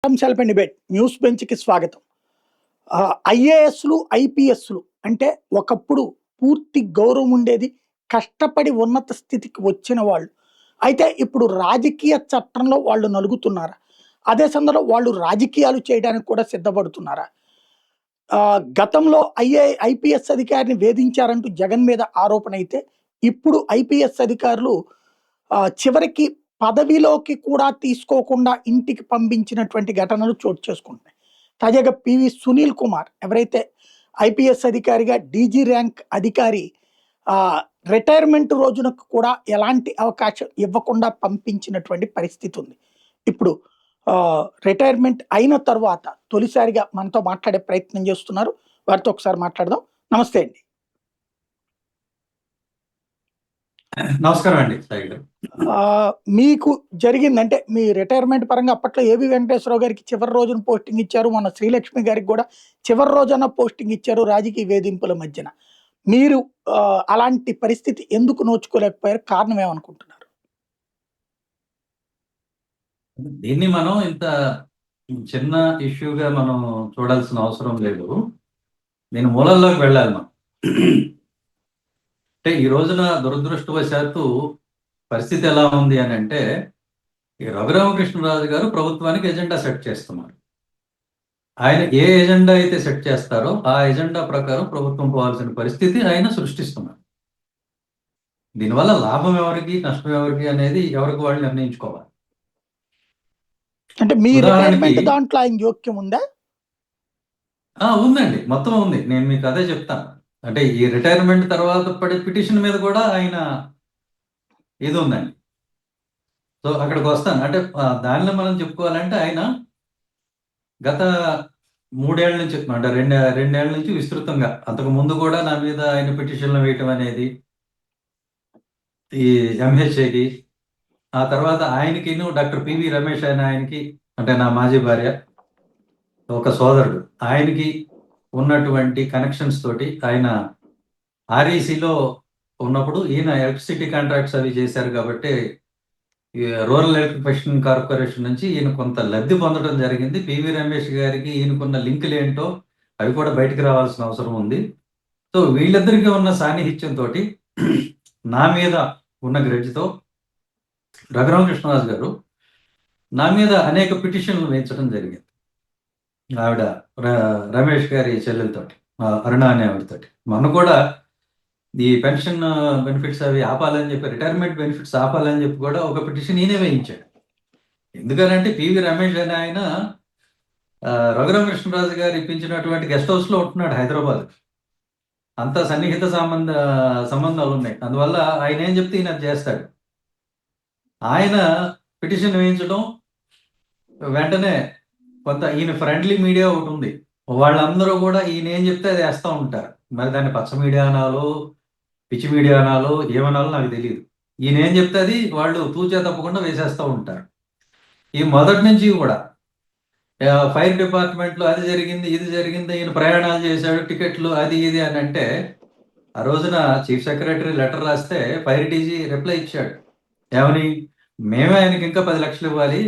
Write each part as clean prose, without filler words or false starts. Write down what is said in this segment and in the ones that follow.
అంశాలపై debate news బెంచ్కి స్వాగతం. ఐఏఎస్లు ఐపీఎస్లు అంటే ఒకప్పుడు పూర్తి గౌరవం ఉండేది, కష్టపడి ఉన్నత స్థితికి వచ్చిన వాళ్ళు. అయితే ఇప్పుడు రాజకీయ చట్టంలో వాళ్ళు నలుగుతున్నారా? అదే సందర్భంలో వాళ్ళు రాజకీయాలు చేయడానికి కూడా సిద్ధపడుతున్నారా? గతంలో ఐపీఎస్ అధికారిని వేధించారంటూ జగన్ మీద ఆరోపణ అయితే, ఇప్పుడు ఐపీఎస్ అధికారులు చివరికి పదవిలోకి కూడా తీసుకోకుండా ఇంటికి పంపించినటువంటి ఘటనలు చోటు చేసుకుంటున్నాయి. తాజాగా పివి సునీల్ కుమార్ ఎవరైతే ఐపీఎస్ అధికారిగా డీజీ ర్యాంక్ అధికారి రిటైర్మెంట్ రోజునకు కూడా ఎలాంటి అవకాశం ఇవ్వకుండా పంపించినటువంటి పరిస్థితి ఉంది. ఇప్పుడు రిటైర్మెంట్ అయిన తర్వాత తొలిసారిగా మనతో మాట్లాడే ప్రయత్నం చేస్తున్నారు. వారితో ఒకసారి మాట్లాడదాం. నమస్తే అండి. నమస్కారం అండి. మీకు జరిగిందంటే మీ రిటైర్మెంట్ పరంగా అప్పట్లో ఏబి వెంకటేశ్వరరావు గారికి చివరి రోజున పోస్టింగ్ ఇచ్చారు, మొన్న శ్రీలక్ష్మి గారికి కూడా చివరి రోజున పోస్టింగ్ ఇచ్చారు రాజకీయ వేధింపుల మధ్యన. మీరు అలాంటి పరిస్థితి ఎందుకు నోచుకోలేకపోయారు? కారణం ఏమనుకుంటున్నారు? దీన్ని మనం ఇంత చిన్న ఇష్యూగా మనం చూడాల్సిన అవసరం లేదు. నేను మూలల్లోకి వెళ్ళాలి. మనం అంటే ఈ రోజున దురదృష్టవశాత్తు పరిస్థితి ఎలా ఉంది అని అంటే, ఈ రఘురామకృష్ణరాజు గారు ప్రభుత్వానికి ఎజెండా సెట్ చేస్తున్నారు. ఆయన ఏ ఎజెండా అయితే సెట్ చేస్తారో ఆ ఎజెండా ప్రకారం ప్రభుత్వం పోవాల్సిన పరిస్థితి ఆయన సృష్టిస్తున్నారు. దీనివల్ల లాభం ఎవరికి, నష్టం ఎవరికి అనేది ఎవరికి వాళ్ళు నిర్ణయించుకోవాలి. అంటే మీ రిటైర్మెంట్ దాంట్లో ఆయన జోక్యం ఉందా? ఉందండి, మొత్తం ఉంది. నేను మీకు అదే చెప్తాను. అంటే ఈ రిటైర్మెంట్ తర్వాత పడే పిటిషన్ మీద కూడా ఆయన ఇది ఉందండి. సో అక్కడికి వస్తాను. అంటే దానిలో మనం చెప్పుకోవాలంటే ఆయన గత 3 ఏళ్ల నుంచి, అంటే రెండేళ్ల నుంచి విస్తృతంగా, అంతకు ముందు కూడా నా మీద ఆయన పిటిషన్లు వేయటం అనేది ఈ ఎంహెచ్ఏకి, ఆ తర్వాత ఆయనకి డాక్టర్ పివి రమేష్ ఆయనకి, అంటే నా మాజీ భార్య ఒక సోదరుడు, ఆయనకి ఉన్నటువంటి కనెక్షన్స్ తోటి ఆయన ఆర్ఈసీలో ఉన్నప్పుడు ఈయన ఎలక్ట్రిసిటీ కాంట్రాక్ట్స్ అవి చేశారు కాబట్టి రూరల్ ఎలక్ట్రిఫికేషన్ కార్పొరేషన్ నుంచి ఈయన కొంత లబ్ధి పొందడం జరిగింది. పివి రమేష్ గారికి ఈయనకున్న లింకులు ఏంటో అవి కూడా బయటకు రావాల్సిన అవసరం ఉంది. సో వీళ్ళిద్దరికీ ఉన్న సాన్నిహిత్యంతో నా మీద ఉన్న గ్రెడ్జ్తో రఘురామకృష్ణరాజు గారు నా మీద అనేక పిటిషన్లు వేయించడం జరిగింది. ఆవిడ రమేష్ గారి చెల్లెలతోటి, అరుణ అనే ఆవిడతోటి. మొన్న కూడా ఈ పెన్షన్ బెనిఫిట్స్ అవి ఆపాలని చెప్పి, రిటైర్మెంట్ బెనిఫిట్స్ ఆపాలని చెప్పి కూడా ఒక పిటిషన్ ఈయనే వేయించాడు. ఎందుకనంటే పివి రమేష్ అనే ఆయన రఘురామకృష్ణరాజు గారు ఇప్పించినటువంటి గెస్ట్ హౌస్లో ఉంటున్నాడు హైదరాబాద్. అంత సన్నిహిత సంబంధాలు ఉన్నాయి. అందువల్ల ఆయన ఏం చెప్తే ఈయన చేస్తాడు. ఆయన పిటిషన్ వేయించడం, వెంటనే కొంత ఈయన ఫ్రెండ్లీ మీడియా ఒకటి ఉంది, వాళ్ళందరూ కూడా ఈయన ఏం చెప్తే అది వేస్తూ ఉంటారు. మరి దాన్ని పచ్చ మీడియా అనాలో పిచ్చి మీడియా అనాలో ఏమనాలో నాకు తెలియదు. ఈయన ఏం చెప్తే అది వాళ్ళు తూచా తప్పకుండా వేసేస్తూ ఉంటారు. ఈ మొదటి నుంచి కూడా ఫైర్ డిపార్ట్మెంట్లో అది జరిగింది, ఇది జరిగింది, ఈయన ప్రయాణాలు చేశాడు, టికెట్లు అది ఇది అని అంటే, ఆ రోజున చీఫ్ సెక్రటరీ లెటర్ రాస్తే ఫైర్ డీజీ రిప్లై ఇచ్చాడు. ఏమని? మేమే ఆయనకి ఇంకా 10 లక్షలు ఇవ్వాలి,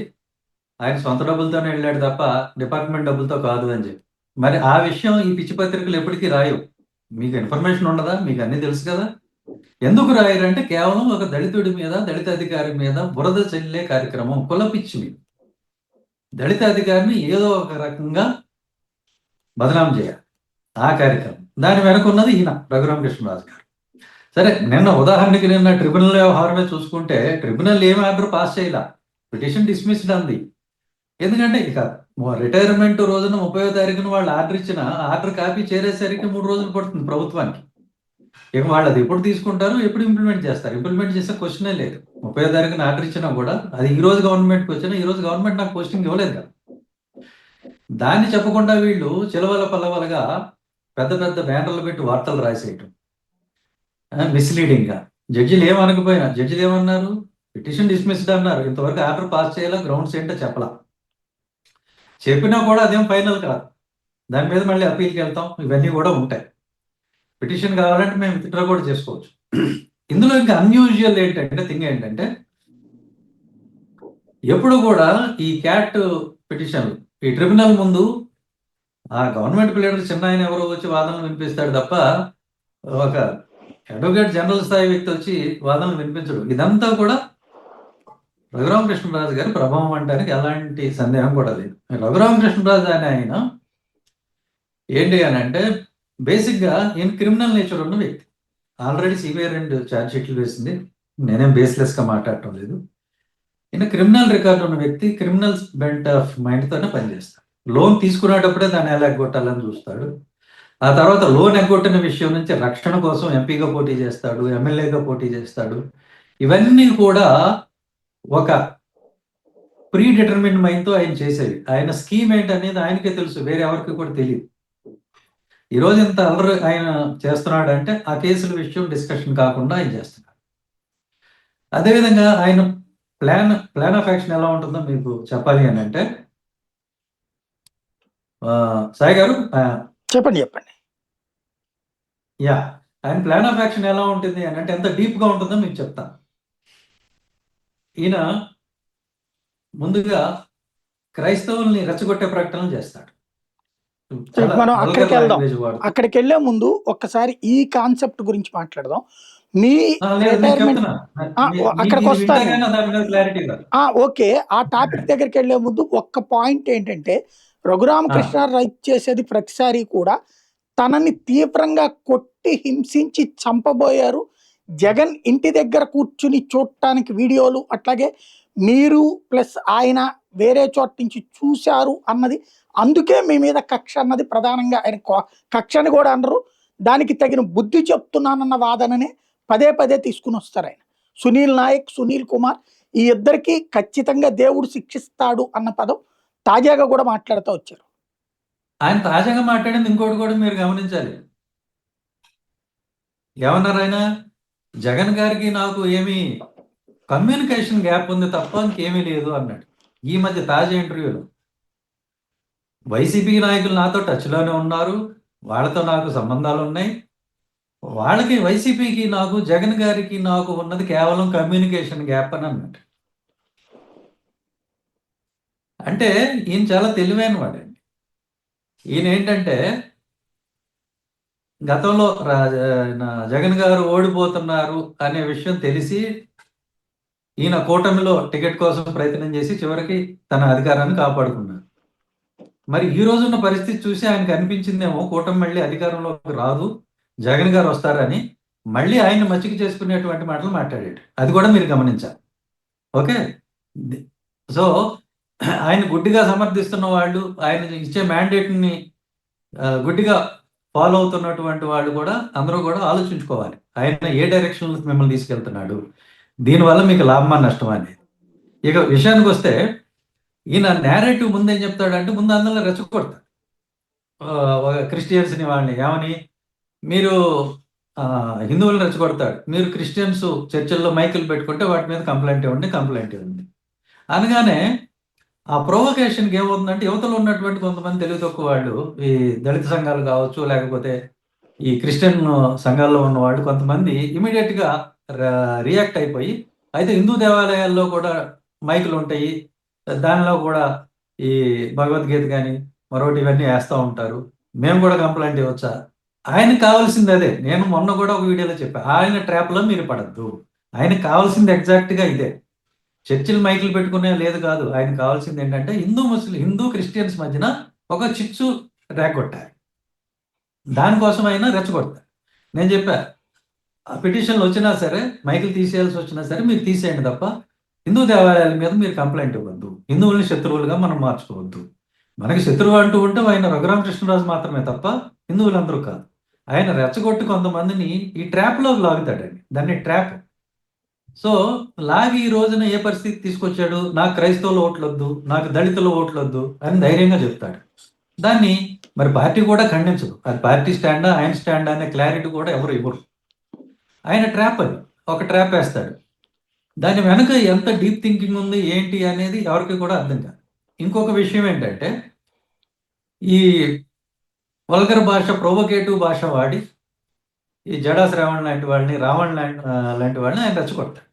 ఆయన సొంత డబ్బులతోనే వెళ్ళాడు తప్ప డిపార్ట్మెంట్ డబ్బులతో కాదు అని చెప్పి. మరి ఆ విషయం ఈ పిచ్చి పత్రికలు ఎప్పటికీ రాయవు. మీకు ఇన్ఫర్మేషన్ ఉండదా? మీకు అన్నీ తెలుసు కదా. ఎందుకు రాయరంటే కేవలం ఒక దళితుడి మీద, దళిత అధికారి మీద బురద చల్లే కార్యక్రమం, కుల పిచ్చి మీద దళిత అధికారిని ఏదో ఒక రకంగా బదనాం చేయాలి, ఆ కార్యక్రమం. దాని వెనుకున్నది ఈయన రఘురామకృష్ణరాజు గారు. సరే, ఉదాహరణకి నిన్న ట్రిబ్యునల్ వ్యవహారమే చూసుకుంటే, ట్రిబ్యునల్ ఏమి ఆర్డర్ పాస్ చేయలా, పిటిషన్ డిస్మిస్డ్ అంది. ఎందుకంటే ఇక రిటైర్మెంట్ రోజున 30వ తారీఖున వాళ్ళు ఆర్డర్ ఇచ్చిన ఆర్డర్ కాపీ చేరేసరికి 3 రోజులు పడుతుంది ప్రభుత్వానికి. ఇక వాళ్ళు అది ఎప్పుడు తీసుకుంటారు, ఎప్పుడు ఇంప్లిమెంట్ చేస్తారు? ఇంప్లిమెంట్ చేసే క్వశ్చనే లేదు. 30వ తారీఖున ఆర్డర్ ఇచ్చినా కూడా అది ఈ రోజు గవర్నమెంట్కి వచ్చినా ఈ రోజు గవర్నమెంట్ నాకు పోస్టింగ్ ఇవ్వలేదు కదా. దాన్ని చెప్పకుండా వీళ్ళు చిలవల పల్లవలుగా పెద్ద పెద్ద బ్యానర్లు పెట్టి వార్తలు రాసేయటం మిస్లీడింగ్గా. జడ్జిలు ఏమనకపోయినా, జడ్జిలు ఏమన్నారు? పిటిషన్ డిస్మిస్డ్ అన్నారు. ఇంతవరకు ఆర్డర్ పాస్ చేయాలా, గ్రౌండ్స్ ఏంటో చెప్పలా. చెప్పినా కూడా అదేం ఫైనల్ కాదు. దాని మీద మళ్ళీ అప్పీల్కి వెళ్తాం, ఇవన్నీ కూడా ఉంటాయి. పిటిషన్ కావాలంటే మేము విత్డ్రా కూడా చేసుకోవచ్చు. ఇందులో ఇంకా అన్యూజువల్ థింగ్ ఏంటంటే, ఎప్పుడు కూడా ఈ క్యాట్ పిటిషన్ ఈ ట్రిబ్యునల్ ముందు ఆ గవర్నమెంట్ లీడర్ చిన్న ఆయన ఎవరో వచ్చి వాదనలు వినిపిస్తాడు తప్ప ఒక అడ్వకేట్ జనరల్ స్థాయి వ్యక్తి వచ్చి వాదనలు వినిపించడు. ఇదంతా కూడా రఘురామకృష్ణరాజు గారి ప్రభావం అంటానికి ఎలాంటి సందేహం కూడా లేదు. రఘురామకృష్ణరాజు అనే ఆయన ఏంటి అని అంటే బేసిక్గా ఈయన క్రిమినల్ నేచర్ ఉన్న వ్యక్తి. ఆల్రెడీ సిబిఐ 2 ఛార్జ్ షీట్లు వేసింది. నేనేం బేస్లెస్గా మాట్లాడటం లేదు. ఈయన క్రిమినల్ రికార్డు ఉన్న వ్యక్తి, క్రిమినల్ బెంట్ ఆఫ్ మైండ్తోనే పనిచేస్తాడు. లోన్ తీసుకునేటప్పుడే దాన్ని ఎలా ఎగ్గొట్టాలని చూస్తాడు. ఆ తర్వాత లోన్ ఎగ్గొట్టిన విషయం నుంచి రక్షణ కోసం ఎంపీగా పోటీ చేస్తాడు, ఎమ్మెల్యేగా పోటీ చేస్తాడు. ఇవన్నీ కూడా ఒక ప్రీ డిటర్మిన్ మైండ్తో ఆయన చేసేవి. ఆయన స్కీమ్ ఏంటనేది ఆయనకే తెలుసు, వేరే ఎవరికి కూడా తెలియదు. ఈరోజు ఇంత అల్లరి ఆయన చేస్తున్నాడు అంటే ఆ కేసుల విషయం డిస్కషన్ కాకుండా ఆయన చేస్తున్నాడు. అదేవిధంగా ఆయన ప్లాన్ ఆఫ్ యాక్షన్ ఎలా ఉంటుందో మీకు చెప్పాలి అని అంటే సాయి గారు చెప్పండి. యా, ఆయన ప్లాన్ ఆఫ్ యాక్షన్ ఎలా ఉంటుంది అని అంటే ఎంత డీప్గా ఉంటుందో మీకు చెప్తాను. ఈయన ముందుగా క్రైస్తవుల్ని రెచ్చగొట్టే ప్రకటనలు చేస్తాడు. మనం అక్కడికి వెళ్దాం. అక్కడికి వెళ్లే ముందు ఒక్కసారి ఈ కాన్సెప్ట్ గురించి మాట్లాడదాం. మీ రిటైర్మెంట్ అక్కడికి వస్తాను. ఓకే, ఆ టాపిక్ దగ్గరికి వెళ్లే ముందు ఒక్క పాయింట్ ఏంటంటే రఘురామకృష్ణ రైట్ చేసేది ప్రతిసారి కూడా తనని తీవ్రంగా కొట్టి హింసించి చంపబోయారు. జగన్ ఇంటి దగ్గర కూర్చుని చూడటానికి వీడియోలు, అట్లాగే మీరు ప్లస్ ఆయన వేరే చోట నుంచి చూశారు అన్నది, అందుకే మీ మీద కక్ష అన్నది ప్రధానంగా ఆయన కక్షని కూడా అనరు, దానికి తగిన బుద్ధి చెప్తున్నానన్న వాదననే పదే పదే తీసుకుని వస్తారు ఆయన. సునీల్ నాయక్, సునీల్ కుమార్ ఈ ఇద్దరికి ఖచ్చితంగా దేవుడు శిక్షిస్తాడు అన్న పదం తాజాగా కూడా మాట్లాడుతూ వచ్చారు. ఆయన తాజాగా మాట్లాడింది ఇంకోటి కూడా మీరు గమనించాలి. ఏమన్నారు ఆయన? జగన్ గారికి నాకు ఏమి కమ్యూనికేషన్ గ్యాప్ ఉంది తప్ప ఇంకేమీ లేదు అన్నాడు ఈ మధ్య తాజా ఇంటర్వ్యూలో. వైసీపీ నాయకులు నాతో టచ్లోనే ఉన్నారు, వాళ్ళతో నాకు సంబంధాలు ఉన్నాయి. వాళ్ళకి వైసీపీకి నాకు, జగన్ గారికి నాకు ఉన్నది కేవలం కమ్యూనికేషన్ గ్యాప్ అని అన్నట్టు. అంటే ఈయన చాలా తెలివైన వాడండి. ఈయన ఏంటంటే గతంలో జగన్ గారు ఓడిపోతున్నారు అనే విషయం తెలిసి ఈయన కూటమిలో టికెట్ కోసం ప్రయత్నం చేసి చివరికి తన అధికారాన్ని కాపాడుకున్నారు. మరి ఈ రోజున్న పరిస్థితి చూసి ఆయనకు అనిపించిందేమో కూటమి మళ్ళీ అధికారంలోకి రాదు, జగన్ గారు వస్తారని మళ్ళీ ఆయన మచ్చిక చేసుకునేటువంటి మాటలు మాట్లాడాడు. అది కూడా మీరు గమనించాలి. ఓకే, సో ఆయన గుడ్డిగా సమర్థిస్తున్న వాళ్ళు, ఆయన ఇచ్చే మ్యాండేట్ని గుడ్డిగా ఫాలో అవుతున్నటువంటి వాళ్ళు కూడా అందరూ కూడా ఆలోచించుకోవాలి. ఆయన ఏ డైరెక్షన్లో మిమ్మల్ని తీసుకెళ్తున్నాడు, దీనివల్ల మీకు లాభమా నష్టమా అనేది. ఇక విషయానికి వస్తే ఈయన నేరేటివ్ ముందు ఏం చెప్తాడంటే ముందు అందరిలో రెచ్చగొడతాడు క్రిస్టియన్స్ని, వాళ్ళని ఏమని, మీరు హిందువులను రెచ్చగొడతాడు, మీరు క్రిస్టియన్స్ చర్చిల్లో మైకులు పెట్టుకుంటే వాటి మీద కంప్లైంట్ ఇవ్వండి అనగానే ఆ ప్రొవొకేషన్కి ఏమవుతుందంటే యువతలో ఉన్నటువంటి కొంతమంది తెలివి తక్కువ వాళ్ళు, ఈ దళిత సంఘాలు కావచ్చు, లేకపోతే ఈ క్రిస్టియన్ సంఘాల్లో ఉన్న వాళ్ళు కొంతమంది ఇమీడియట్గా రియాక్ట్ అయిపోయి, అయితే హిందూ దేవాలయాల్లో కూడా మైకులు ఉంటాయి, దానిలో కూడా ఈ భగవద్గీత కానీ మరొకటి ఇవన్నీ వేస్తూ ఉంటారు, మేము కూడా కంప్లైంట్ ఇవ్వచ్చా? ఆయనకు కావాల్సింది అదే. నేను మొన్న కూడా ఒక వీడియోలో చెప్పాను, ఆయన ట్రాప్లో మీరు పడద్దు. ఆయనకు కావాల్సింది ఎగ్జాక్ట్గా ఇదే. చర్చిలు మైకులు పెట్టుకునే లేదు కాదు, ఆయనకు కావాల్సింది ఏంటంటే హిందూ క్రిస్టియన్స్ మధ్యన ఒక చిచ్చు రేగొట్టారు. దానికోసం అయినా రెచ్చగొడతారు. నేను చెప్పా, ఆ పిటిషన్లు వచ్చినా సరే, మైకులు తీసేయాల్సి వచ్చినా సరే మీరు తీసేయండి తప్ప హిందూ దేవాలయాల మీద మీరు కంప్లైంట్ ఇవ్వద్దు. హిందువుల్ని శత్రువులుగా మనం మార్చుకోవద్దు. మనకి శత్రువు అంటూ ఉంటే ఆయన రఘురామకృష్ణరాజు మాత్రమే తప్ప హిందువులందరూ కాదు. ఆయన రెచ్చగొట్టి కొంతమందిని ఈ ట్రాప్లోకి లాగుతాడండి, దాన్ని ట్రాప్. సో లాగి ఈ రోజున ఏ పరిస్థితి తీసుకొచ్చాడు, నాకు క్రైస్తవుల ఓట్లొద్దు, నాకు దళితుల ఓట్లొద్దు అని ధైర్యంగా చెప్తాడు. దాన్ని మరి పార్టీ కూడా ఖండించదు. అది పార్టీ స్టాండా ఆయన స్టాండా అనే క్లారిటీ కూడా ఎవరు ఇవ్వరు. ఆయన ట్రాప్, అది ఒక ట్రాప్ వేస్తాడు. దాని వెనుక ఎంత డీప్ థింకింగ్ ఉంది ఏంటి అనేది ఎవరికి కూడా అర్థం కాదు. ఇంకొక విషయం ఏంటంటే ఈ వల్గర్ భాష, ప్రొవొకేటివ్ భాష వాడి ఈ జడా శ్రావణ్ లాంటి వాళ్ళని, రావణ్ లాంటి వాళ్ళని ఆయన రెచ్చగొడతాడు.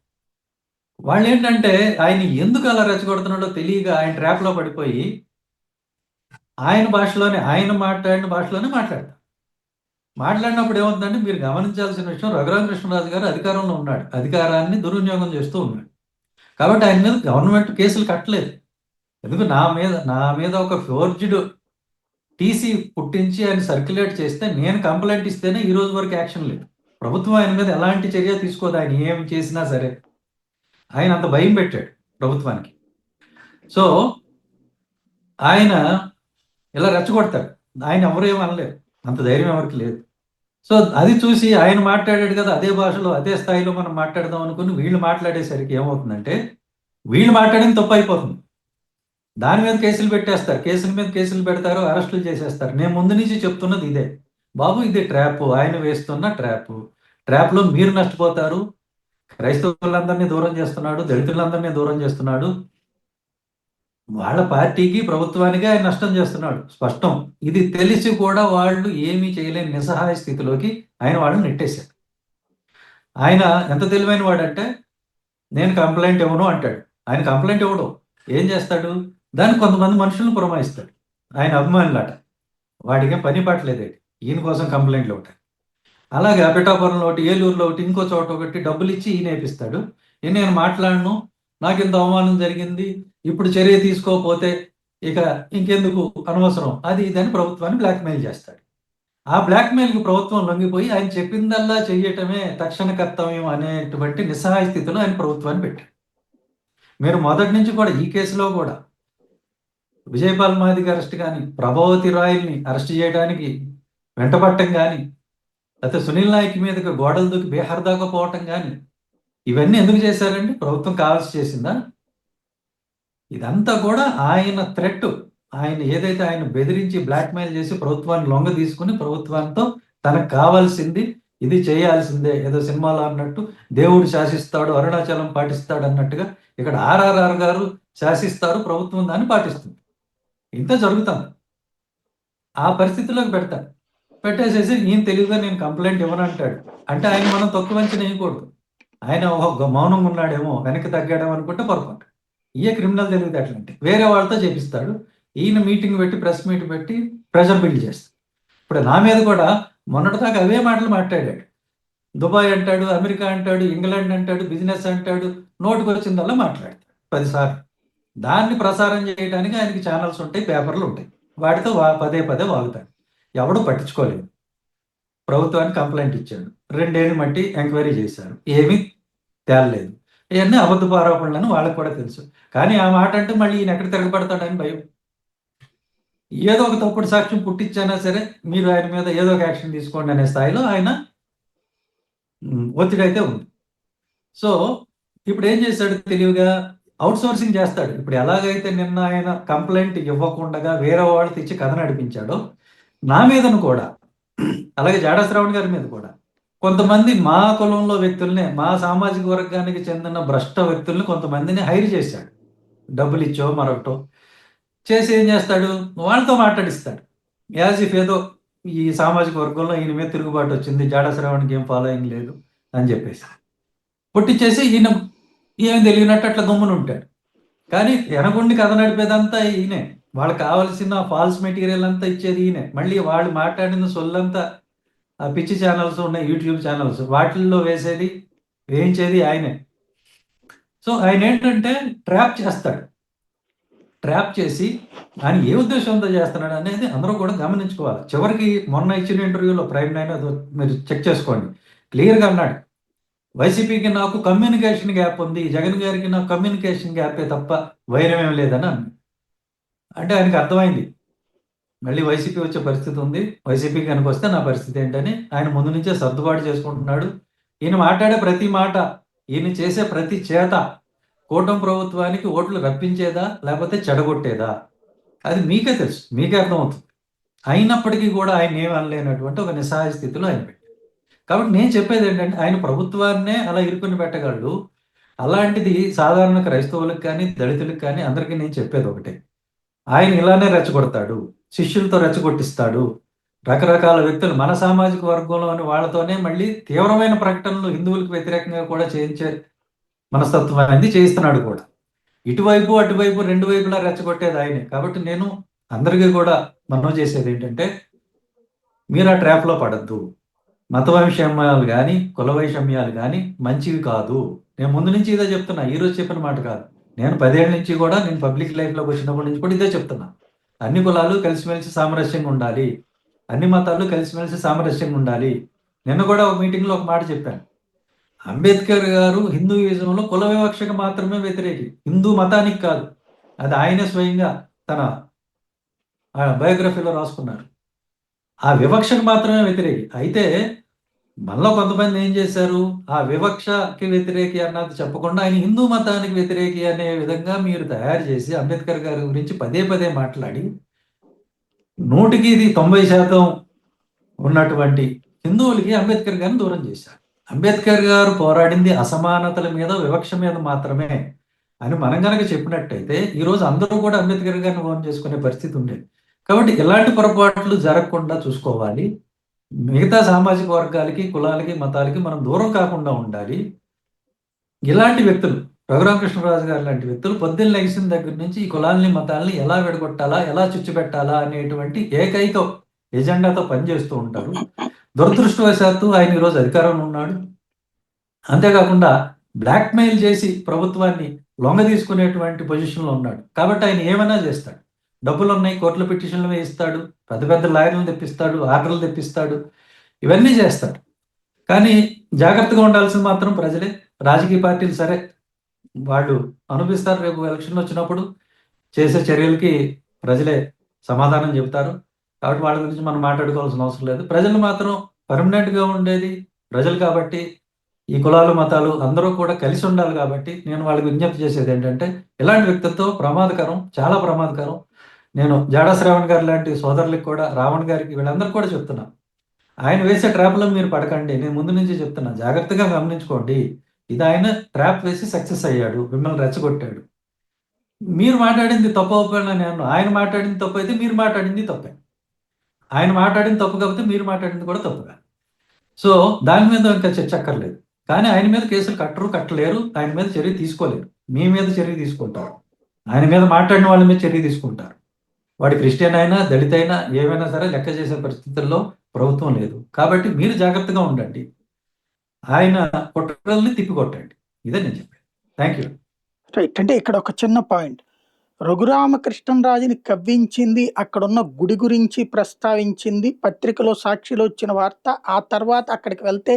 వాళ్ళు ఏంటంటే ఆయన ఎందుకు అలా రెచ్చగొడుతున్నాడో తెలియక ఆయన ట్రాప్లో పడిపోయి ఆయన భాషలోనే, ఆయన మాట్లాడిన భాషలోనే మాట్లాడతారు. మాట్లాడినప్పుడు ఏమవుతుందంటే మీరు గమనించాల్సిన విషయం, రఘురామకృష్ణరాజు గారు అధికారంలో ఉన్నాడు. అధికారాన్ని దుర్వినియోగం చేస్తూ ఉన్నాడు. కాబట్టి ఆయన మీద గవర్నమెంట్ కేసులు కట్టలేదు. ఎందుకు నా మీద ఒక ఫోర్జ్డ్ టీసీ పుట్టించి ఆయన సర్క్యులేట్ చేస్తే నేను కంప్లైంట్ ఇస్తేనే ఈ రోజు వరకు యాక్షన్ లేదు. ప్రభుత్వం ఆయన మీద ఎలాంటి చర్య తీసుకోదు. ఆయన ఏం చేసినా సరే ఆయన అంత భయం పెట్టాడు ప్రభుత్వానికి. సో ఆయన ఇలా రెచ్చగొడతాడు. ఆయన ఎవరు ఏం అనలేరు, అంత ధైర్యం ఎవరికి లేదు. సో అది చూసి ఆయన మాట్లాడాడు కదా, అదే భాషలో అదే స్థాయిలో మనం మాట్లాడదాం అనుకుని వీళ్ళు మాట్లాడేసరికి ఏమవుతుందంటే వీళ్ళు మాట్లాడింది తప్పు అయిపోతుంది. దాని మీద కేసులు పెట్టేస్తారు, కేసుల మీద కేసులు పెడతారు, అరెస్టులు చేసేస్తారు. నేను ముందు నుంచి చెప్తున్నది ఇదే, బాబు ఇది ట్రాప్, ఆయన వేస్తున్న ట్రాప్లో మీరు నష్టపోతారు. క్రైస్తవులందరినీ దూరం చేస్తున్నాడు, దళితులందరినీ దూరం చేస్తున్నాడు, వాళ్ళ పార్టీకి ప్రభుత్వానికి ఆయన నష్టం చేస్తున్నాడు స్పష్టం. ఇది తెలిసి కూడా వాళ్ళు ఏమీ చేయలేని నిస్సహాయ స్థితిలోకి ఆయన వాళ్ళని నెట్టేశారు. ఆయన ఎంత తెలివైన వాడంటే నేను కంప్లైంట్ ఇవ్వను అంటాడు. ఆయన కంప్లైంట్ ఇవ్వడు, ఏం చేస్తాడు, దానికి కొంతమంది మనుషులను పురమాయిస్తాడు. ఆయన అభిమానులాట, వాడికి పని పట్టలేదు ఈయన కోసం కంప్లైంట్లు ఒకటి. అలాగే పిఠాపురంలో ఒకటి, ఏలూరులో ఒకటి, ఇంకో చోట ఒకటి డబ్బులు ఇచ్చి ఈయన వేపిస్తాడు. నేను మాట్లాడను, నాకు ఇంత అవమానం జరిగింది, ఇప్పుడు చర్య తీసుకోకపోతే ఇక ఇంకెందుకు అనవసరం, అది ఇదని ప్రభుత్వాన్ని బ్లాక్మెయిల్ చేస్తాడు. ఆ బ్లాక్మెయిల్కి ప్రభుత్వం లొంగిపోయి ఆయన చెప్పిందల్లా చెయ్యటమే తక్షణ కర్తవ్యం అనేటువంటి నిస్సహాయ స్థితిలో ఆయన ప్రభుత్వాన్ని పెట్టాడు. మీరు మొదటి నుంచి కూడా ఈ కేసులో కూడా విజయపాల్ మాదిగ అరెస్ట్ కానీ, ప్రభావతి రాయల్ని అరెస్ట్ చేయడానికి వెంటపడటం కానీ, లేకపోతే సునీల్ నాయక్ మీదకి గోడలు దూకి బీహార్ దాకా పోవటం కానీ, ఇవన్నీ ఎందుకు చేశారండి? ప్రభుత్వం కావాల్సి చేసిందా? ఇదంతా కూడా ఆయన థ్రెట్, ఆయన ఏదైతే ఆయన బెదిరించి బ్లాక్మెయిల్ చేసి ప్రభుత్వాన్ని లొంగ తీసుకుని ప్రభుత్వంతో తనకు కావాల్సింది ఇది చేయాల్సిందే, ఏదో సినిమాలో అన్నట్టు దేవుడు శాసిస్తాడు అరుణాచలం పాటిస్తాడు అన్నట్టుగా ఇక్కడ ఆర్ఆర్ఆర్ గారు శాసిస్తారు, ప్రభుత్వం దాన్ని పాటిస్తుంది. ఇంత జరుగుతుంది. ఆ పరిస్థితిలోకి పెడతాడు. పెట్టేసేసి ఈయన తెలివిగా నేను కంప్లైంట్ ఇవ్వనంటాడు. అంటే ఆయన మనం తక్కువ అంచనా వేయకూడదు. ఆయన మౌనంగా ఉన్నాడేమో, వెనక్కి తగ్గాడేమో అనుకుంటే పొరపాటు. ఏ క్రిమినల్ తెలివితే అట్లాంటి వేరే వాళ్ళతో చేపిస్తాడు. ఈయన మీటింగ్ పెట్టి, ప్రెస్ మీట్ పెట్టి ప్రెషర్ బిల్డ్ చేస్తాడు. ఇప్పుడు నా మీద కూడా మొన్నటిదాకా అవే మాటలు మాట్లాడాడు. దుబాయ్ అంటాడు, అమెరికా అంటాడు, ఇంగ్లాండ్ అంటాడు, బిజినెస్ అంటాడు, నోటికి వచ్చిందల్లా మాట్లాడతాడు 10 సార్లు. దాన్ని ప్రసారం చేయడానికి ఆయనకి ఛానల్స్ ఉంటాయి, పేపర్లు ఉంటాయి, వాటితో పదే పదే వాగుతాడు. ఎవడు పట్టించుకోలేదు. ప్రభుత్వానికి కంప్లైంట్ ఇచ్చాడు, 2 ఏళ్ళు మట్టి ఎంక్వైరీ చేశారు, ఏమీ తేలలేదు. ఇవన్నీ అబద్ధపు ఆరోపణలని వాళ్ళకి కూడా తెలుసు. కానీ ఆ మాట అంటే మళ్ళీ ఈయన ఎక్కడ తిరగబడతాడని భయం. ఏదో ఒక తప్పుడు సాక్ష్యం పుట్టించైనా సరే మీరు ఆయన మీద ఏదో ఒక యాక్షన్ తీసుకోండి అనే స్థాయిలో ఆయన ఒత్తిడి అయితే ఉంది. సో ఇప్పుడు ఏం చేశాడు, తెలివిగా అవుట్ సోర్సింగ్ చేస్తాడు. ఇప్పుడు ఎలాగైతే నిన్న ఆయన కంప్లైంట్ ఇవ్వకుండా వేరే వాళ్ళు తెచ్చి కథ నడిపించాడో నా మీదను కూడా, అలాగే జాడా శ్రావణ్ గారి మీద కూడా కొంతమంది మా కులంలో వ్యక్తుల్ని, మా సామాజిక వర్గానికి చెందిన భ్రష్ట వ్యక్తుల్ని కొంతమందిని హైర్ చేశాడు. డబ్బులు ఇచ్చో మరొకటో చేసి ఏం చేస్తాడు, వాళ్ళతో మాట్లాడిస్తాడు. యాజ్ ఇఫ్ ఏదో ఈ సామాజిక వర్గంలో ఈయన మీద తిరుగుబాటు వచ్చింది, జాడా శ్రావణ్కి ఏం ఫాలోయింగ్ లేదు అని చెప్పేసి పుట్టించేసి ఈయన ఏం తెలియనట్టు అట్లా గమ్మున ఉంటాడు. కానీ వెనకుండి కథ నడిపేదంతా ఈయనే. వాళ్ళకి కావాల్సిన ఫాల్స్ మెటీరియల్ అంతా ఇచ్చేది ఈయనే. మళ్ళీ వాళ్ళు మాట్లాడిన సొల్లంతా ఆ పిచ్చి ఛానల్స్ ఉన్నాయి, యూట్యూబ్ ఛానల్స్, వాటిల్లో వేయించేది ఆయనే. సో ఆయన ఏంటంటే ట్రాప్ చేస్తాడు. ట్రాప్ చేసి ఆయన ఏ ఉద్దేశంతో చేస్తున్నాడు అనేది అందరూ కూడా గమనించుకోవాలి. చివరికి మొన్న ఇచ్చిన ఇంటర్వ్యూలో ప్రైమ్ 9 అది మీరు చెక్ చేసుకోండి, క్లియర్గా అన్నాడు, వైసీపీకి నాకు కమ్యూనికేషన్ గ్యాప్ ఉంది, జగన్ గారికి నాకు కమ్యూనికేషన్ గ్యాపే తప్ప వైరం ఏం లేదని అన్నాడు. అంటే ఆయనకి అర్థమైంది మళ్ళీ వైసీపీ వచ్చే పరిస్థితి ఉంది, వైసీపీ కనుక వస్తే నా పరిస్థితి ఏంటని ఆయన ముందు నుంచే సర్దుబాటు చేసుకుంటున్నాడు. ఈయన మాట్లాడే ప్రతి మాట, ఈయన చేసే ప్రతి చేత కూటమి ప్రభుత్వానికి ఓట్లు రప్పించేదా లేకపోతే చెడగొట్టేదా అది మీకే తెలుసు, మీకే అర్థమవుతుంది. అయినప్పటికీ కూడా ఆయన ఏం అనలేనటువంటి ఒక నిస్సహాయ స్థితిలో ఆయన పెట్టారు. కాబట్టి నేను చెప్పేది ఏంటంటే ఆయన ప్రభుత్వాన్నే అలా ఇరుకుని పెట్టగలడు. అలాంటిది సాధారణ క్రైస్తవులకు కానీ దళితులకు కానీ అందరికీ నేను చెప్పేది ఒకటే, ఆయన ఇలానే రెచ్చగొడతాడు, శిష్యులతో రెచ్చగొట్టిస్తాడు. రకరకాల వ్యక్తులు మన సామాజిక వర్గంలోని వాళ్ళతోనే మళ్ళీ తీవ్రమైన ప్రకటనలు హిందువులకు వ్యతిరేకంగా కూడా చేయించే మనస్తత్వం అనేది చేయిస్తున్నాడు కూడా. ఇటువైపు అటువైపు 2 వైపులా రెచ్చగొట్టేది ఆయనే. కాబట్టి నేను అందరికీ కూడా మనం చేసేది ఏంటంటే, మీరు ఆ ట్రాప్లో పడద్దు. మత వైషమ్యాలు కానీ, కుల వైషమ్యాలు కానీ మంచివి కాదు. నేను ముందు నుంచి ఇదే చెప్తున్నా. ఈరోజు చెప్పిన మాట కాదు. నేను 10 ఏళ్ల నుంచి కూడా నేను పబ్లిక్ లైఫ్‌లోకి వచ్చినప్పటి నుంచి కూడా ఇదే చెప్తున్నా. అన్ని కులాలు కలిసిమెలిసి సామరస్యంగా ఉండాలి. అన్ని మతాలు కలిసిమెలిసి సామరస్యంగా ఉండాలి. నిన్న కూడా ఒక మీటింగ్‌లో ఒక మాట చెప్పాను. అంబేద్కర్ గారు హిందూయిజంలో కుల వివక్షకు మాత్రమే వ్యతిరేకి. హిందూ మతానికి కాదు. అది ఆయనే స్వయంగా తన బయోగ్రఫీలో రాసుకున్నారు. ఆ వివక్షకు మాత్రమే వ్యతిరేకి. అయితే మనలో కొంతమంది ఏం చేశారు? ఆ వివక్షకి వ్యతిరేకి అన్నది చెప్పకుండా ఆయన హిందూ మతానికి వ్యతిరేకి అనే విధంగా మీరు తయారు చేసి అంబేద్కర్ గారి గురించి పదే పదే మాట్లాడి 100కి ఇది 90% ఉన్నటువంటి హిందువులకి అంబేద్కర్ గారిని దూరం చేశారు. అంబేద్కర్ గారు పోరాడింది అసమానతల మీద, వివక్ష మీద మాత్రమే అని మనం గనక చెప్పినట్టయితే ఈరోజు అందరూ కూడా అంబేద్కర్ గారిని ఓన్ చేసుకునే పరిస్థితి ఉండేది. కాబట్టి ఇలాంటి పొరపాట్లు జరగకుండా చూసుకోవాలి. మిగతా సామాజిక వర్గాలకి, కులాలకి, మతాలకి మనం దూరం కాకుండా ఉండాలి. ఇలాంటి వ్యక్తులు రఘురామకృష్ణరాజు గారు లాంటి వ్యక్తులు పొద్దున్న లెగిసిన దగ్గర నుంచి ఈ కులాల్ని, మతాల్ని ఎలా విడగొట్టాలా, ఎలా చిచ్చుపెట్టాలా అనేటువంటి ఏకైక ఎజెండాతో పనిచేస్తూ ఉంటారు. దురదృష్టవశాత్తు ఆయన ఈరోజు అధికారంలో ఉన్నాడు. అంతేకాకుండా బ్లాక్‌మెయిల్ చేసి ప్రభుత్వాన్ని లొంగదీసుకునేటువంటి పొజిషన్‌లో ఉన్నాడు. కాబట్టి ఆయన ఏమైనా చేస్తాడు. డబ్బులున్నాయి, కోర్టులో పిటిషన్‌లు వేయిస్తాడు, పెద్ద పెద్ద లాయర్‌లను తెప్పిస్తాడు, ఆర్డర్‌లు తెప్పిస్తాడు. ఇవన్నీ చేస్తాడు. కానీ జాగ్రత్తగా ఉండాల్సింది మాత్రం ప్రజలే. రాజకీయ పార్టీలు సరే, వాళ్ళు అనుభవిస్తారు. రేపు ఎలక్షన్‌లు వచ్చినప్పుడు చేసే చర్యలకి ప్రజలే సమాధానం చెబుతారు. కాబట్టి వాళ్ళ గురించి మనం మాట్లాడుకోవాల్సిన అవసరం లేదు. ప్రజలు మాత్రం పర్మనెంట్‌గా ఉండేది ప్రజలు కాబట్టి, ఈ కులాలు, మతాలు అందరూ కూడా కలిసి ఉండాలి కాబట్టి, నేను వాళ్ళకి విజ్ఞప్తి చేసేది ఏంటంటే, ఇలాంటి వ్యక్తులతో ప్రమాదకరం, చాలా ప్రమాదకరం. నేను జాడా శ్రావణ్ గారు లాంటి సోదరులకి కూడా, రావణ్ గారికి వీళ్ళందరికీ కూడా చెప్తున్నా. ఆయన వేసే ట్రాప్‌లో మీరు పడకండి. నేను ముందు నుంచే చెప్తున్నా. జాగ్రత్తగా గమనించుకోండి. ఇది ఆయన ట్రాప్ వేసి సక్సెస్ అయ్యాడు. మిమ్మల్ని రెచ్చగొట్టాడు. మీరు మాట్లాడింది తప్పవుపోయినా నేను ఆయన మాట్లాడింది తప్పైతే మీరు మాట్లాడింది తప్పే. ఆయన మాట్లాడింది తప్పు కాకపోతే మీరు మాట్లాడింది కూడా తప్పు కాదు. సో, దాని మీద ఇంకా చర్చ అక్కర్లేదు. కానీ ఆయన మీద కేసులు కట్టలేరు. ఆయన మీద చర్య తీసుకోలేరు. మీ మీద చర్య తీసుకుంటారు. ఆయన మీద మాట్లాడిన వాళ్ళ మీద చర్య తీసుకుంటారు. వాడు క్రిస్టియన్ అయినా, దళిత అయినా, ఏమైనా సరే లెక్క చేసే పరిస్థితుల్లో ప్రభుత్వం లేదు. కాబట్టి మీరు జాగ్రత్తగా ఉండండి. ఆయన కుట్రల్ని తిప్పికొట్టండి. ఇదే నేను చెప్పేది. Thank you. రైట్. అంటే ఇక్కడ ఒక చిన్న పాయింట్. రఘురామకృష్ణరాజుని కవ్వించింది, అక్కడున్న గుడి గురించి ప్రస్తావించింది, పత్రికలో సాక్షిలో వచ్చిన వార్త. ఆ తర్వాత అక్కడికి వెళ్తే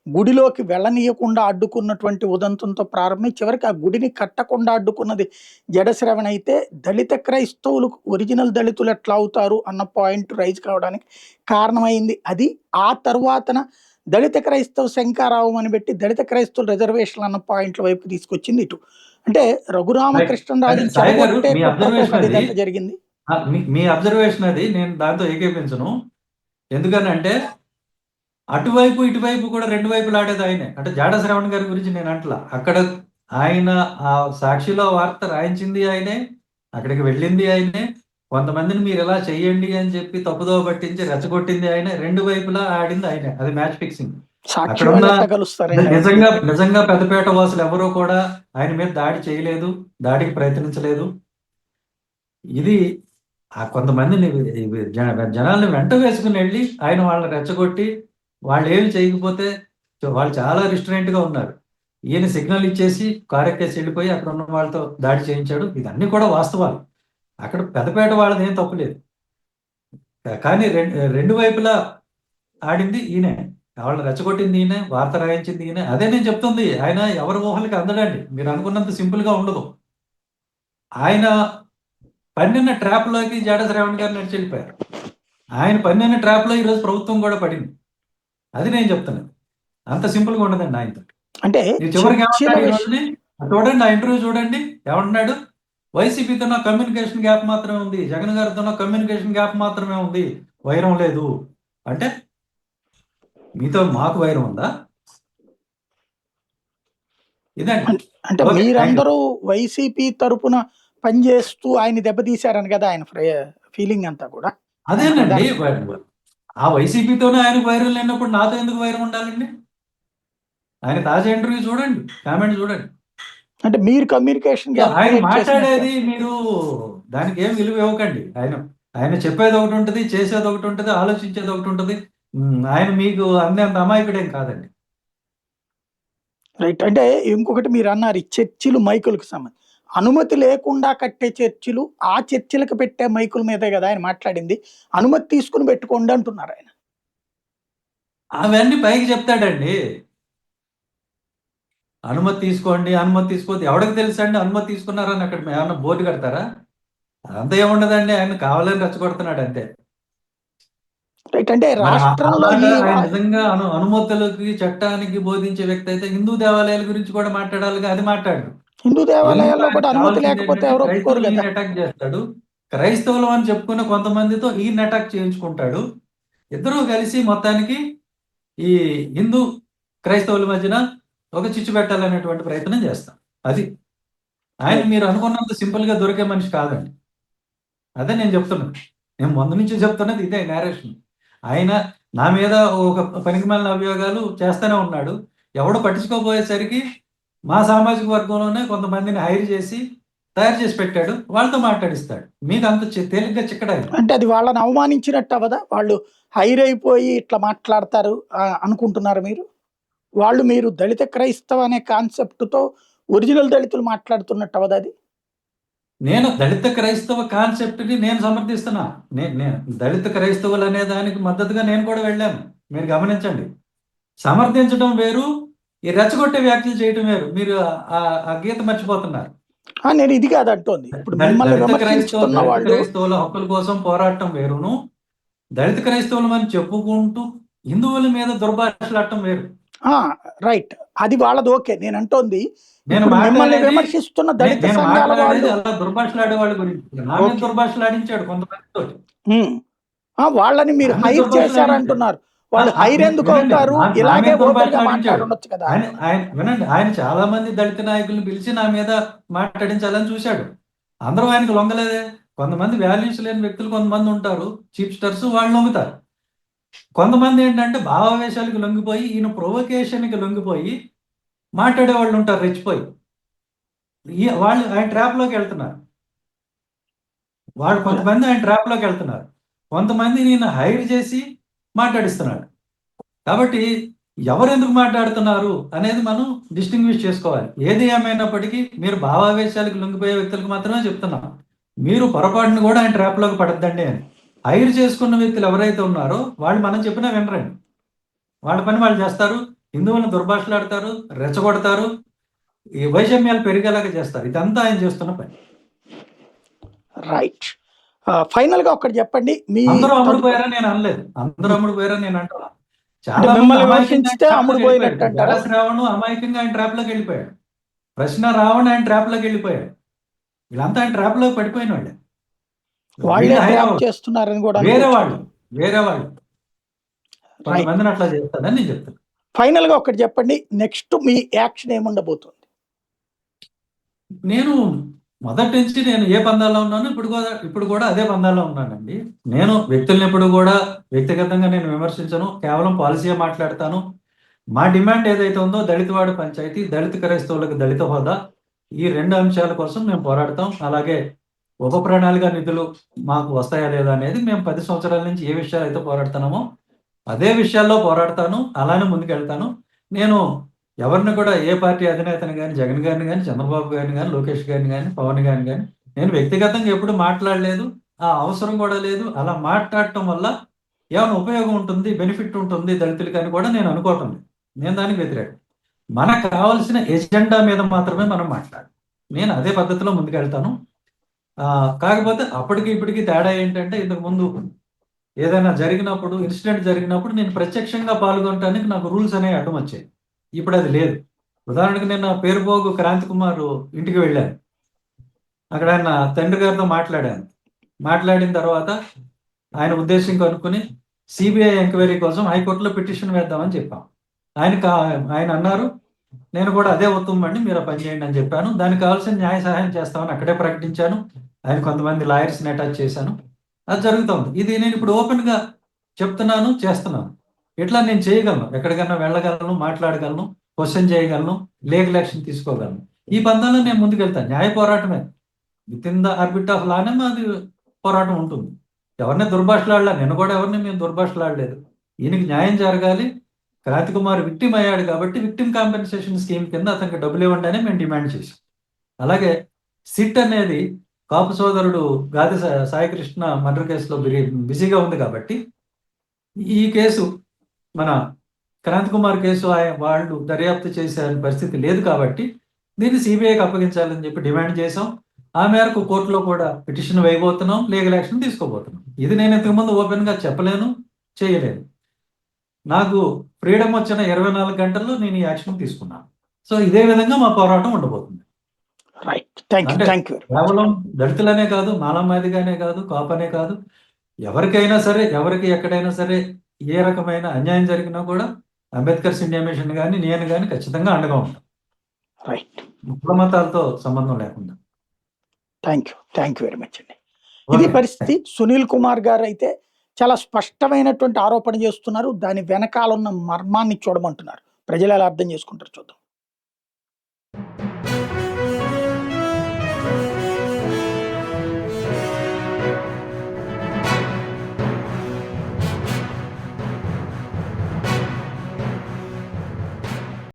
గుడిలోకి వెళ్ళనీయకుండా అడ్డుకున్నటువంటి ఉదంతంతో ప్రారంభమై చివరికి ఆ గుడిని కట్టకుండా అడ్డుకున్నది జడశ్రవణ అయితే, దళిత క్రైస్తవులు ఒరిజినల్ దళితులు ఎట్లా అవుతారు అన్న పాయింట్ రైజ్ కావడానికి కారణమైంది అది. ఆ తర్వాతన దళిత క్రైస్తవ శంకారావం అని పెట్టి దళిత క్రైస్తవుల రిజర్వేషన్ అన్న పాయింట్ల వైపు తీసుకొచ్చింది ఇటు. అంటే రైట్. రఘురామకృష్ణరాజుని సాయి గారు చెడగొట్టే మీ కుట్రతో అబ్జర్వేషన్ అది కథిదంతా జరిగింది. మీ అబ్జర్వేషన్ అది నేను దాంతో ఏకీపించను. ఎందుకనంటే అటువైపు, ఇటువైపు కూడా 2 వైపులా ఆడేది ఆయనే. అంటే జాడ శ్రావణ్ గారి గురించి నేను అంటలా. అక్కడ ఆయన ఆ సాక్షిలో వార్త రాయించింది ఆయనే. అక్కడికి వెళ్ళింది ఆయనే. కొంతమందిని మీరిలా చెయ్యండి అని చెప్పి తప్పుదోవ పట్టించి రెచ్చగొట్టింది ఆయనే. 2 వైపులా ఆడింది ఆయనే. అది మ్యాచ్ ఫిక్సింగ్. సాక్షి అక్కడున్న వాళ్ళు ఎట్లా కలుస్తారండి అవన్నీ? నిజంగా పెద్దపేట వాసులు ఎవరు కూడా ఆయన మీద దాడి చేయలేదు. దాడికి ప్రయత్నించలేదు. ఇది కొంతమందిని జనాల్ని వెంట వేసుకుని వెళ్ళి ఆయన వాళ్ళని రెచ్చగొట్టి వాళ్ళు ఏమి చేయకపోతే వాళ్ళు చాలా రిస్ట్రెయింట్‌గా ఉన్నారు. ఈయన సిగ్నల్ ఇచ్చేసి కారెక్కేసి వెళ్ళిపోయి అక్కడ ఉన్న వాళ్ళతో దాడి చేయించాడు. ఇదన్నీ కూడా వాస్తవాలు. అక్కడ పెద్దపేట వాళ్ళది ఏం తప్పు లేదు. కానీ రెండు వైపులా ఆడింది ఈయనే. వాళ్ళని రెచ్చగొట్టింది ఈయనే, వార్త రాయించింది ఈయనే. అదే నేను చెప్తుంది. ఆయన ఎవరి ఊహలకి అందడండి. మీరు అనుకున్నంత సింపుల్‌గా ఉండదు. ఆయన పన్నిన ట్రాప్‌లోకి జాడ శ్రావణ్ గారు నడిచి వెళ్ళిపోయారు. ఆయన పన్నిన ట్రాప్‌లో ఈరోజు ప్రభుత్వం కూడా పడింది. అది నేను చెప్తున్నది. అంత సింపుల్‌గా ఉండదండి ఆయనతోటి. అంటే మీరు చివరికి చర్చల ఏమంటున్నాడు ఈ విషయం రోజుని? చూడండి ఆ ఇంటర్వ్యూ చూడండి. ఏమంటున్నాడు? వైసీపీతో నా కమ్యూనికేషన్ గ్యాప్ మాత్రమే ఉంది. జగన్ గారితో నా కమ్యూనికేషన్ గ్యాప్ మాత్రమే ఉంది. వైరం లేదు. అంటే మీతో మాకు వైరం ఉందా? ఇదండి. అంటే ఓకే. Thank you. మీరందరూ వైసీపీ తరపున పనిచేస్తూ ఆయన్ని దెబ్బతీశారని కదా ఆయన ఫీలింగ్ అంతా కూడా. ఆయన అదేనండి. ప్రధాన ఆ వైసీపీతోనే ఆయనకు వైరం లేనప్పుడు నాతో ఎందుకు వైరం ఉండాలండి? ఆయన తాజా ఇంటర్వ్యూ చూడండి. కామెంట్ చూడండి. అంటే మీరు కమ్యూనికేషన్ గ్యాప్ ఆయన క్రియేట్ చేసినట్టే. మాట్లాడేది మీరు దానికి ఏం విలువ ఇవ్వకండి. ఆయన ఆయన చెప్పేది ఒకటి ఉంటుంది, చేసేది ఒకటి ఉంటుంది, ఆలోచించేది ఒకటి ఉంటుంది. ఆయన మీకు అంత అమాయకుడేం కాదండి. రైట్. అంటే ఇంకొకటి మీరు అన్నారు, ఈ చర్చిలు మైకులకు సంబంధించి. అనుమతి లేకుండా కట్టే చర్చిలు, ఆ చర్చిలకు పెట్టే మైకుల మీదే కదా ఆయన మాట్లాడింది. అనుమతి తీసుకుని పెట్టుకోండి అంటున్నారు ఆయన. అవన్నీ పైకి చెప్తాడండి. అనుమతి తీసుకోండి, అనుమతి తీసుకోవద్దు. ఎవడికి తెలుసండి అనుమతి తీసుకున్నారని అక్కడ ఏమన్నా బోర్డు కడతారా? అదంతా ఏముండదండి. ఆయన కావాలని రెచ్చగొడుతున్నాడు అంతే. రైట్. అంటే మరి ఆ రాష్ట్రంలో మాట ఈ ఆయన నిజంగా అనుమతులకి, చట్టానికి బోధించే వ్యక్తి అయితే హిందూ దేవాలయాల గురించి కూడా మాట్లాడాలిగా, అది మాట్లాడు. హిందూ ఎందుకు దేవాలయాల్లో కూడా ఆయనకు అనుమతి కావాల్సింది లేకపోతే ఏంటంటే ఎవరు ఒప్పుకోరు క్రైస్తవులు కదా. ఈయన అటాక్ చేస్తాడు. క్రైస్తవులు అని చెప్పుకున్న కొంతమందితో ఈయన అటాక్ చేయించుకుంటాడు. ఇద్దరూ కలిసి మొత్తానికి ఈ హిందూ క్రైస్తవుల మధ్యన ఒక చిచ్చు పెట్టాలనేటువంటి ప్రయత్నం చేస్తాం. అది ఆయన రైట్. మీరు అనుకున్నంత సింపుల్ గా దొరికే మనిషి కాదండి. అదే నేను చెప్తున్నాను. నేను ముందు నుంచి చెప్తున్నది ఇదే నేరేషన్. ఆయన నా మీద ఒక పనికిమాలిన అభియోగాలు చేస్తూనే ఉన్నాడు. ఎవడు పట్టించుకోపోయేసరికి మా సామాజిక వర్గంలోనే కొంతమందిని హైర్ చేసి తయారు చేసి పెట్టాడు. వాళ్ళతో మాట్లాడిస్తాడు. మీకు అంత తేలిగ్గా చిక్కడాలి. అంటే అది వాళ్ళని అవమానించినట్టు అవ్వదా? వాళ్ళు హైర్ అయిపోయి ఇట్లా మాట్లాడతారు అనుకుంటున్నారు మీరు? వాళ్ళు మీరు దళిత క్రైస్తవ అనే కాన్సెప్ట్‌తో ఒరిజినల్ దళితులు మాట్లాడుతున్నట్టు అవ్వదా అది? నేను దళిత క్రైస్తవ కాన్సెప్ట్‌ని నేను సమర్థిస్తున్నా. నేను దళిత క్రైస్తవులు అనే దానికి మద్దతుగా నేను కూడా వెళ్ళాను. మీరు గమనించండి. సమర్థించడం వేరు, ఈ రెచ్చగొట్టే వ్యాఖ్యలు చేయటం వేరు. మీరు ఆ గీత మర్చిపోతున్నారు. నేను ఇది కాదు అంటోంది. ఇప్పుడు మిమ్మల్ని విమర్శించుతున్న దళిత వాళ్ళు క్రైస్తవుల హక్కుల కోసం పోరాటం వేరును, దళిత క్రైస్తవులమని చెప్పుకుంటూ హిందువుల మీద దుర్భాషలాడటం వేరు. ఆ! రైట్. అది వాళ్ళది ఓకే. నేనంటోంది నేను ఇప్పుడు మిమ్మల్ని మాట్లాడేది విమర్శిస్తున్న దళిత నేను సంఘాల మాట్లాడేది వాళ్ళు. అలా దుర్భాషలాడే వాళ్ళ గురించి. నా మీద ఓకే. దుర్భాషలాడించాడు కొంతమందితోటి. హ్మ్. వాళ్ళని నా మీరు మీద హైర్ దుర్భాషలాడించాడు. చేశారంటున్నారు. వాళ్ళు హైర్ ఎందుకు వినండి, అవుతారు? నా ఇలాగే మీద ఓపెన్‌గా దుర్భాషలాడించాడు. మాట్లాడుండొచ్చు కదా ఆయన అంటున్నా. ఆయన వినండి, ఆయన చాలా మంది దళిత నాయకుల్ని పిలిచి నా మీద మాట్లాడించాలని చూశాడు. అందరూ ఆయనకు లొంగలేదే. కొంతమంది వాల్యూస్ లేని వ్యక్తులు కొంతమంది ఉంటారు. చీప్‌స్టర్స్ వాళ్ళు లొంగుతారు. కొంతమంది ఏంటంటే భావావేశాలకు లొంగిపోయి, ఈయన ప్రొవొకేషన్‌కి లొంగిపోయి మాట్లాడేవాళ్ళు ఉంటారు రెచ్చిపోయి. వాళ్ళు ఆయన ట్రాప్‌లోకి వెళ్తున్నారు. కొంతమంది ఆయన ట్రాప్‌లోకి వెళ్తున్నారు. కొంతమంది ఈయన హైర్ చేసి మాట్లాడిస్తున్నాడు. కాబట్టి ఎవరెందుకు మాట్లాడుతున్నారు అనేది మనం డిస్టింగ్విష్ చేసుకోవాలి. ఏది ఏమైనప్పటికీ మీరు భావావేశాలకు లొంగిపోయే వ్యక్తులకు మాత్రమే చెప్తున్నాం. మీరు పొరపాటున కూడా ఆయన ట్రాప్‌లోకి పడొద్దండి అని. హైర్ చేసుకున్న వ్యక్తులు ఎవరైతే ఉన్నారో వాళ్ళు మనం చెప్పినా వినరండి. వాళ్ళ పని వాళ్ళు చేస్తారు. హిందువులను దుర్భాషలాడతారు, రెచ్చగొడతారు, ఈ వైషమ్యాలు పెరిగేలాగా చేస్తారు. ఇదంతా ఆయన చేస్తున్న పని. రైట్. ఫైనల్‌గా ఒకటి చెప్పండి. మీ అందరూ అమ్ముడు తదుపరి పోయారని నేను అనలేదు. అందరూ హ్మ్. అమ్ముడు పోయారని నేను అంటున్నా. అంటే చాలా మంది మిమ్మల్ని అమాయకంగా ఆయన విమర్శించితే ట్రాప్‌లోకి అమ్ముడు వెళ్ళిపోయారు. పోయినట్టు ఇప్పుడు అంటారా? బేల శ్రావణు అమాయకంగా ఆయన ట్రాప్‌లోకి వెళ్ళిపోయాడు. ప్రశ్న రావణ్ ఆయన ట్రాప్‌లోకి వెళ్ళిపోయాడు. వీళ్ళంతా ఆయన ట్రాప్‌లోకి పడిపోయినోళ్ళే. వాళ్ళే వీళ్ళు హైర్ ట్రాప్ అవ్వరు. చేస్తున్నారని కూడా వేరే అనుకోవచ్చు వాళ్ళు, కదా. వేరే వాళ్ళు రైట్. కొంతమందిని అట్లా చేస్తాడని నేను చెప్తున్నా. ఫైనల్‌గా ఒకటి చెప్పండి. నెక్స్ట్ మీ యాక్షన్ ఏముండబోతుంది? నేను మొదటి నుంచి నేను ఏ పందాల్లో ఉన్నానో ఇప్పుడు కూడా అదే పందాల్లో ఉన్నానండి. నేను వ్యక్తుల్ని ఎప్పుడు కూడా వ్యక్తిగతంగా నేను విమర్శించను. కేవలం పాలసీయే మాట్లాడతాను. మా డిమాండ్ ఏదైతే ఉందో దళితవాడ పంచాయతీ, దళిత క్రైస్తవులకు దళిత హోదా, ఈ 2 అంశాల కోసం మేము పోరాడతాం. అలాగే ఉప ప్రణాళిక నిధులు మాకు వస్తాయా లేదా అనేది మేము 10 సంవత్సరాల నుంచి ఏ విషయాలైతే పోరాడుతున్నామో అదే విషయాల్లో పోరాడతాను. అలానే ముందుకెళ్తాను. నేను ఎవరిని కూడా ఏ పార్టీ అధినేతని గాని, జగన్ గారిని గాని, చంద్రబాబు గారిని గాని, లోకేష్ గారిని గాని, పవన్ గారిని గాని నేను వ్యక్తిగతంగా ఎప్పుడు మాట్లాడలేదు. ఆ అవసరం కూడా లేదు. అలా మాట్లాడటం వల్ల ఏమైనా ఉపయోగం ఉంటుంది, బెనిఫిట్ ఉంటుంది దళితులకని కూడా నేను అనుకోవటం లేదు. నేను దానికి వ్యతిరేకం. మనకు కావాల్సిన ఎజెండా మీద మాత్రమే మనం మాట్లాడాలి. నేను అదే పద్ధతిలో ముందుకెళ్తాను. కాకపోతే అప్పటికి ఇప్పటికి తేడా ఏంటంటే ఇంతకుముందు ఏదైనా జరిగినప్పుడు, ఇన్సిడెంట్ జరిగినప్పుడు నేను ప్రత్యక్షంగా పాల్గొనటానికి నాకు రూల్స్ అనేవి అడ్డమొచ్చాయి. ఇప్పుడు అది లేదు. ఉదాహరణకు నేను పేరుపోగు క్రాంతి కుమార్ ఇంటికి వెళ్ళాను. అక్కడ ఆయన తండ్రి గారితో మాట్లాడాను. మాట్లాడిన తర్వాత ఆయన ఉద్దేశం కనుక్కొని సిబిఐ ఎంక్వైరీ కోసం హైకోర్టులో పిటిషన్ వేద్దామని చెప్పాం. ఆయన అన్నారు, నేను కూడా అదే ఉత్తమమండి, మీరు ఆ పని చేయండి అని చెప్పాను. దానికి కావాల్సిన న్యాయ సహాయం చేస్తామని అక్కడే ప్రకటించాను. ఆయన కొంతమంది లాయర్స్‌ని అటాచ్ చేశాను. అది జరుగుతోంది. ఇది నేను ఇప్పుడు ఓపెన్‌గా చెప్తున్నాను, చేస్తున్నాను. ఇట్లా నేను చేయగలను. ఎక్కడికన్నా వెళ్ళగలను, మాట్లాడగలను, క్వెషన్ చేయగలను, లీగల్ యాక్షన్ తీసుకోగలను. ఈ పంథాలో నేను ముందుకెళ్తాను. న్యాయ పోరాటమే. వితిన్ ద ఆర్బిట్ ఆఫ్ లానే మాది పోరాటం ఉంటుంది. ఎవరిని దుర్భాషలాడలా, నేను కూడా ఎవరిని మేము దుర్భాషలాడలేదు. ఈయనకి న్యాయం జరగాలి, క్రాంతి కుమార్ విక్టిమ్ అయ్యాడు కాబట్టి విక్టిమ్ కాంపెన్సేషన్ స్కీమ్ కింద అతనికి డబ్బులు ఇవ్వండి అని మేము డిమాండ్ చేసాం. అలాగే సిట్ అనేది కాపు సోదరుడు గాది సాయికృష్ణ మర్డర్ కేసులో బిజీగా ఉంది కాబట్టి ఈ కేసు మన క్రాంతి కుమార్ కేసు వాళ్ళు దర్యాప్తు చేసే పరిస్థితి లేదు కాబట్టి దీన్ని సిబిఐకి అప్పగించాలని చెప్పి డిమాండ్ చేసాం. ఆ మేరకు కోర్టులో కూడా పిటిషన్ వేయబోతున్నాం, లీగల్ యాక్షన్ తీసుకోబోతున్నాం. ఇది నేను ఇంతకుముందు ఓపెన్గా చెప్పలేను, చేయలేను. నాకు ఫ్రీడమ్ వచ్చిన 24 గంటల్లో నేను ఈ యాక్షన్ తీసుకున్నాను. సో ఇదే విధంగా మా పోరాటం ఉండబోతుంది. రైట్, థ్యాంక్ యూ, అంటే థ్యాంక్ యూ. కేవలం దళితులనే కాదు, మాలమాదిగానే కాదు, కాపనే కాదు, ఎవరికైనా సరే, ఎవరికి ఎక్కడైనా సరే ఏ రకమైన అన్యాయం జరిగినా కూడా అంబేద్కర్స్ ఇండియా మిషన్ కానీ నేను కానీ ఖచ్చితంగా అండగా ఉంటాం. రైట్, కుల మతాలతో సంబంధం లేకుండా. థ్యాంక్ యూ వెరీ మచ్ అండి. ఇది ఓకే. పరిస్థితి. సునీల్ కుమార్ గారు అయితే చాలా స్పష్టమైనటువంటి ఆరోపణ చేస్తున్నారు. దాని వెనకాల ఉన్న మర్మాన్ని చూడమంటున్నారు. ప్రజలు ఎలా అర్థం చేసుకుంటారు చూద్దాం.